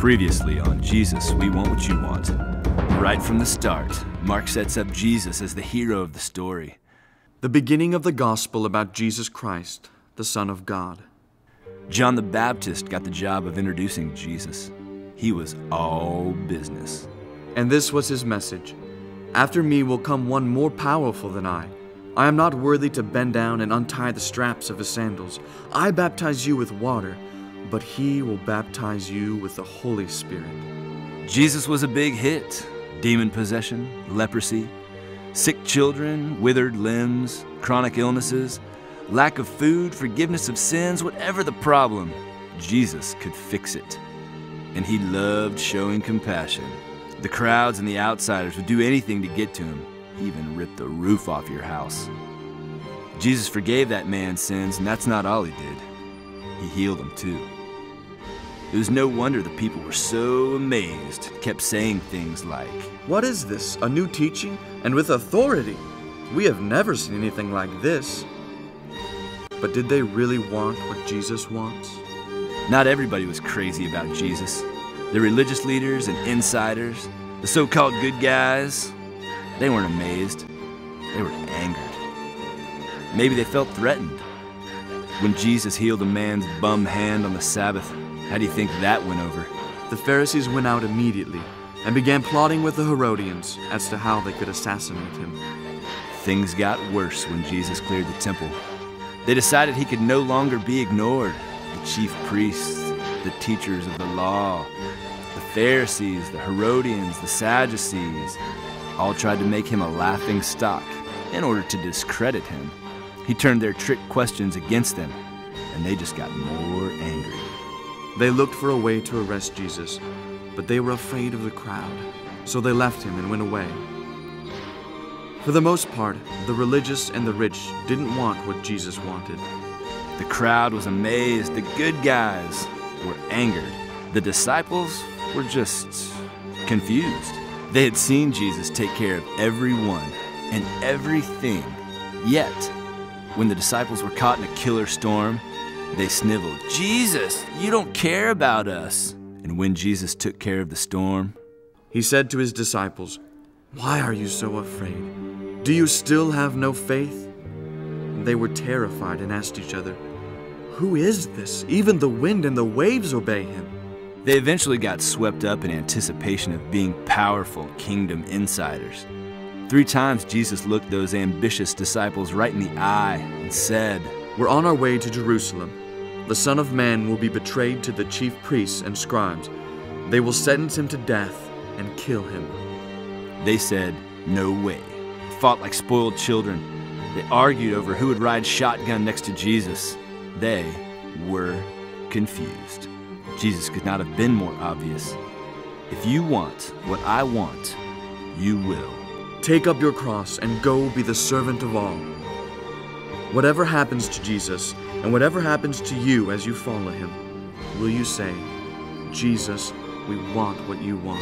Previously on Jesus, We Want What You Want. Right from the start, Mark sets up Jesus as the hero of the story. The beginning of the gospel about Jesus Christ, the Son of God. John the Baptist got the job of introducing Jesus. He was all business. And this was his message. After me will come one more powerful than I. I am not worthy to bend down and untie the straps of his sandals. I baptize you with water, but he will baptize you with the Holy Spirit. Jesus was a big hit. Demon possession, leprosy, sick children, withered limbs, chronic illnesses, lack of food, forgiveness of sins, whatever the problem, Jesus could fix it. And he loved showing compassion. The crowds and the outsiders would do anything to get to him, even rip the roof off your house. Jesus forgave that man's sins, and that's not all he did. He healed him too. It was no wonder the people were so amazed, kept saying things like, "What is this, a new teaching, and with authority? We have never seen anything like this." But did they really want what Jesus wants? Not everybody was crazy about Jesus. The religious leaders and insiders, the so-called good guys, they weren't amazed. They were angered. Maybe they felt threatened. When Jesus healed a man's bum hand on the Sabbath, how do you think that went over? The Pharisees went out immediately and began plotting with the Herodians as to how they could assassinate him. Things got worse when Jesus cleared the temple. They decided he could no longer be ignored. The chief priests, the teachers of the law, the Pharisees, the Herodians, the Sadducees, all tried to make him a laughing stock in order to discredit him. He turned their trick questions against them, and they just got more angry. They looked for a way to arrest Jesus, but they were afraid of the crowd, so they left him and went away. For the most part, the religious and the rich didn't want what Jesus wanted. The crowd was amazed. The good guys were angered. The disciples were just confused. They had seen Jesus take care of everyone and everything. Yet, when the disciples were caught in a killer storm, they sniveled, "Jesus, you don't care about us." And when Jesus took care of the storm, he said to his disciples, "Why are you so afraid? Do you still have no faith?" They were terrified and asked each other, "Who is this? Even the wind and the waves obey him." They eventually got swept up in anticipation of being powerful kingdom insiders. 3 times Jesus looked those ambitious disciples right in the eye and said, "We're on our way to Jerusalem. The Son of Man will be betrayed to the chief priests and scribes. They will sentence him to death and kill him." They said, "No way." Fought like spoiled children. They argued over who would ride shotgun next to Jesus. They were confused. Jesus could not have been more obvious. If you want what I want, you will. Take up your cross and go be the servant of all. Whatever happens to Jesus, and whatever happens to you as you follow him, will you say, "Jesus, we want what you want"?